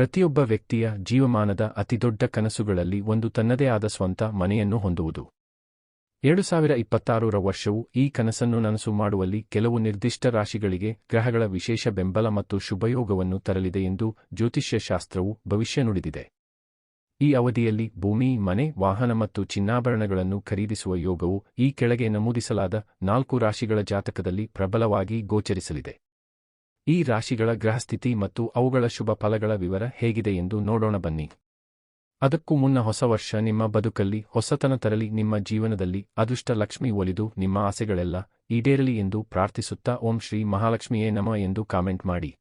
ಪ್ರತಿಯೊಬ್ಬ ವ್ಯಕ್ತಿಯ ಜೀವಮಾನದ ಅತಿದೊಡ್ಡ ಕನಸುಗಳಲ್ಲಿ ಒಂದು ತನ್ನದೇ ಆದ ಸ್ವಂತ ಮನೆಯನ್ನು ಹೊಂದುವುದು. 2026ರ ವರ್ಷವು ಈ ಕನಸನ್ನು ನನಸು ಮಾಡುವಲ್ಲಿ ಕೆಲವು ನಿರ್ದಿಷ್ಟ ರಾಶಿಗಳಿಗೆ ಗ್ರಹಗಳ ವಿಶೇಷ ಬೆಂಬಲ ಮತ್ತು ಶುಭಯೋಗವನ್ನು ತರಲಿದೆ ಎಂದು ಜ್ಯೋತಿಷ್ಯ ಶಾಸ್ತ್ರವು ಭವಿಷ್ಯ ನುಡಿದಿದೆ. ಈ ಅವಧಿಯಲ್ಲಿ ಭೂಮಿ, ಮನೆ, ವಾಹನ ಮತ್ತು ಚಿನ್ನಾಭರಣಗಳನ್ನು ಖರೀದಿಸುವ ಯೋಗವು ಈ ಕೆಳಗೆ ನಮೂದಿಸಲಾದ 4 ರಾಶಿಗಳ ಜಾತಕದಲ್ಲಿ ಪ್ರಬಲವಾಗಿ ಗೋಚರಿಸಲಿದೆ. ಈ ರಾಶಿಗಳ ಗ್ರಹಸ್ಥಿತಿ ಮತ್ತು ಅವುಗಳ ಶುಭ ಫಲಗಳ ವಿವರ ಹೇಗಿದೆ ಎಂದು ನೋಡೋಣ ಬನ್ನಿ. ಅದಕ್ಕೂ ಮುನ್ನ ಹೊಸ ವರ್ಷ ನಿಮ್ಮ ಬದುಕಲ್ಲಿ ಹೊಸತನ ತರಲಿ, ನಿಮ್ಮ ಜೀವನದಲ್ಲಿ ಅದೃಷ್ಟ ಲಕ್ಷ್ಮಿ ಒಲಿದು ನಿಮ್ಮ ಆಸೆಗಳೆಲ್ಲ ಈಡೇರಲಿ ಎಂದು ಪ್ರಾರ್ಥಿಸುತ್ತಾ ಓಂ ಶ್ರೀ ಮಹಾಲಕ್ಷ್ಮಿಯೇ ನಮಃ ಎಂದು ಕಾಮೆಂಟ್ ಮಾಡಿ.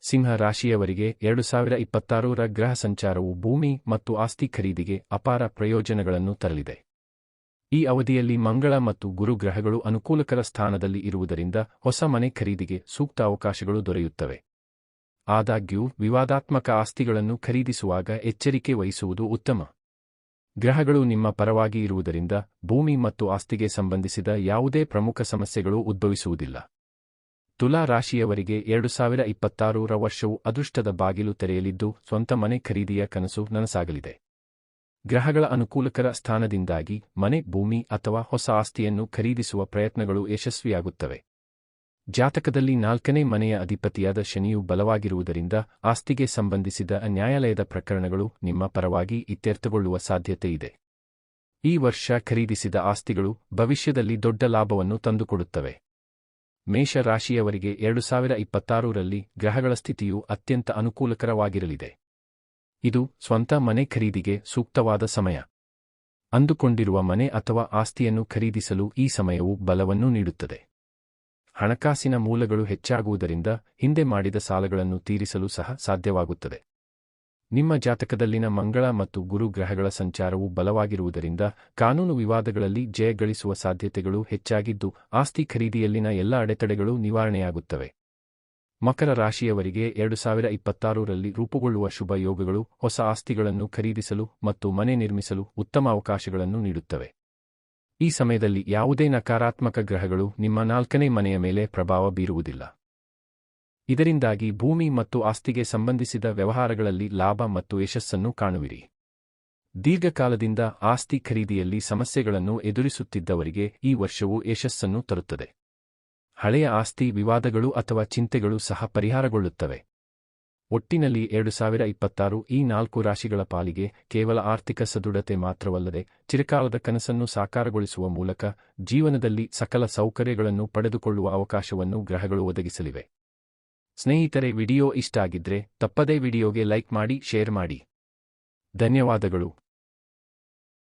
ಸಿಂಹ ರಾಶಿಯವರಿಗೆ 2026ರ ಗ್ರಹ ಸಂಚಾರವು ಭೂಮಿ ಮತ್ತು ಆಸ್ತಿ ಖರೀದಿಗೆ ಅಪಾರ ಪ್ರಯೋಜನಗಳನ್ನು ತರಲಿದೆ. ಈ ಅವಧಿಯಲ್ಲಿ ಮಂಗಳ ಮತ್ತು ಗುರು ಗ್ರಹಗಳು ಅನುಕೂಲಕರ ಸ್ಥಾನದಲ್ಲಿ ಇರುವುದರಿಂದ ಹೊಸ ಮನೆ ಖರೀದಿಗೆ ಸೂಕ್ತ ಅವಕಾಶಗಳು ದೊರೆಯುತ್ತವೆ. ಆದಾಗ್ಯೂ ವಿವಾದಾತ್ಮಕ ಆಸ್ತಿಗಳನ್ನು ಖರೀದಿಸುವಾಗ ಎಚ್ಚರಿಕೆ ವಹಿಸುವುದು ಉತ್ತಮ. ಗ್ರಹಗಳು ನಿಮ್ಮ ಪರವಾಗಿ ಇರುವುದರಿಂದ ಭೂಮಿ ಮತ್ತು ಆಸ್ತಿಗೆ ಸಂಬಂಧಿಸಿದ ಯಾವುದೇ ಪ್ರಮುಖ ಸಮಸ್ಯೆಗಳು ಉದ್ಭವಿಸುವುದಿಲ್ಲ. ತುಲಾ ರಾಶಿಯವರಿಗೆ 2026ರ ವರ್ಷವು ಅದೃಷ್ಟದ ಬಾಗಿಲು ತೆರೆಯಲಿದ್ದು ಸ್ವಂತ ಮನೆ ಖರೀದಿಯ ಕನಸು ನನಸಾಗಲಿದೆ. ಗ್ರಹಗಳ ಅನುಕೂಲಕರ ಸ್ಥಾನದಿಂದಾಗಿ ಮನೆ, ಭೂಮಿ ಅಥವಾ ಹೊಸ ಆಸ್ತಿಯನ್ನು ಖರೀದಿಸುವ ಪ್ರಯತ್ನಗಳು ಯಶಸ್ವಿಯಾಗುತ್ತವೆ. ಜಾತಕದಲ್ಲಿ 4ನೇ ಮನೆಯ ಅಧಿಪತಿಯಾದ ಶನಿಯು ಬಲವಾಗಿರುವುದರಿಂದ ಆಸ್ತಿಗೆ ಸಂಬಂಧಿಸಿದ ನ್ಯಾಯಾಲಯದ ಪ್ರಕರಣಗಳು ನಿಮ್ಮ ಪರವಾಗಿ ಇತ್ಯರ್ಥಗೊಳ್ಳುವ ಸಾಧ್ಯತೆ ಇದೆ. ಈ ವರ್ಷ ಖರೀದಿಸಿದ ಆಸ್ತಿಗಳು ಭವಿಷ್ಯದಲ್ಲಿ ದೊಡ್ಡ ಲಾಭವನ್ನು ತಂದುಕೊಡುತ್ತವೆ. ಮೇಷ ರಾಶಿಯವರಿಗೆ 2026ರಲ್ಲಿ ಗ್ರಹಗಳ ಸ್ಥಿತಿಯು ಅತ್ಯಂತ ಅನುಕೂಲಕರವಾಗಿರಲಿದೆ. ಇದು ಸ್ವಂತ ಮನೆ ಖರೀದಿಗೆ ಸೂಕ್ತವಾದ ಸಮಯ. ಅಂದುಕೊಂಡಿರುವ ಮನೆ ಅಥವಾ ಆಸ್ತಿಯನ್ನು ಖರೀದಿಸಲು ಈ ಸಮಯವು ಬಲವನ್ನು ನೀಡುತ್ತದೆ. ಹಣಕಾಸಿನ ಮೂಲಗಳು ಹೆಚ್ಚಾಗುವುದರಿಂದ ಹಿಂದೆ ಮಾಡಿದ ಸಾಲಗಳನ್ನು ತೀರಿಸಲು ಸಹ ಸಾಧ್ಯವಾಗುತ್ತದೆ. ನಿಮ್ಮ ಜಾತಕದಲ್ಲಿನ ಮಂಗಳ ಮತ್ತು ಗುರು ಗ್ರಹಗಳ ಸಂಚಾರವು ಬಲವಾಗಿರುವುದರಿಂದ ಕಾನೂನು ವಿವಾದಗಳಲ್ಲಿ ಜಯ ಗಳಿಸುವ ಸಾಧ್ಯತೆಗಳು ಹೆಚ್ಚಾಗಿದ್ದು ಆಸ್ತಿ ಖರೀದಿಯಲ್ಲಿನ ಎಲ್ಲ ಅಡೆತಡೆಗಳು ನಿವಾರಣೆಯಾಗುತ್ತವೆ. ಮಕರ ರಾಶಿಯವರಿಗೆ 2026ರಲ್ಲಿ ರೂಪುಗೊಳ್ಳುವ ಶುಭ ಯೋಗಗಳು ಹೊಸ ಆಸ್ತಿಗಳನ್ನು ಖರೀದಿಸಲು ಮತ್ತು ಮನೆ ನಿರ್ಮಿಸಲು ಉತ್ತಮ ಅವಕಾಶಗಳನ್ನು ನೀಡುತ್ತವೆ. ಈ ಸಮಯದಲ್ಲಿ ಯಾವುದೇ ನಕಾರಾತ್ಮಕ ಗ್ರಹಗಳು ನಿಮ್ಮ 4ನೇ ಮನೆಯ ಮೇಲೆ ಪ್ರಭಾವ ಬೀರುವುದಿಲ್ಲ. ಇದರಿಂದಾಗಿ ಭೂಮಿ ಮತ್ತು ಆಸ್ತಿಗೆ ಸಂಬಂಧಿಸಿದ ವ್ಯವಹಾರಗಳಲ್ಲಿ ಲಾಭ ಮತ್ತು ಯಶಸ್ಸನ್ನು ಕಾಣುವಿರಿ. ದೀರ್ಘಕಾಲದಿಂದ ಆಸ್ತಿ ಖರೀದಿಯಲ್ಲಿ ಸಮಸ್ಯೆಗಳನ್ನು ಎದುರಿಸುತ್ತಿದ್ದವರಿಗೆ ಈ ವರ್ಷವು ಯಶಸ್ಸನ್ನು ತರುತ್ತದೆ. ಹಳೆಯ ಆಸ್ತಿ ವಿವಾದಗಳು ಅಥವಾ ಚಿಂತೆಗಳು ಸಹ ಪರಿಹಾರಗೊಳ್ಳುತ್ತವೆ. ಒಟ್ಟಿನಲ್ಲಿ 2026 ಈ 4 ರಾಶಿಗಳ ಪಾಲಿಗೆ ಕೇವಲ ಆರ್ಥಿಕ ಸದೃಢತೆ ಮಾತ್ರವಲ್ಲದೆ ಚಿರಕಾಲದ ಕನಸನ್ನು ಸಾಕಾರಗೊಳಿಸುವ ಮೂಲಕ ಜೀವನದಲ್ಲಿ ಸಕಲ ಸೌಕರ್ಯಗಳನ್ನು ಪಡೆದುಕೊಳ್ಳುವ ಅವಕಾಶವನ್ನು ಗ್ರಹಗಳು ಒದಗಿಸಲಿವೆ. ಸ್ನೇಹಿತರೆ, ವಿಡಿಯೋ ಇಷ್ಟ ಆಗಿದ್ರೆ ತಪ್ಪದೇ ವಿಡಿಯೋಗೆ ಲೈಕ್ ಮಾಡಿ, ಶೇರ್ ಮಾಡಿ. ಧನ್ಯವಾದಗಳು.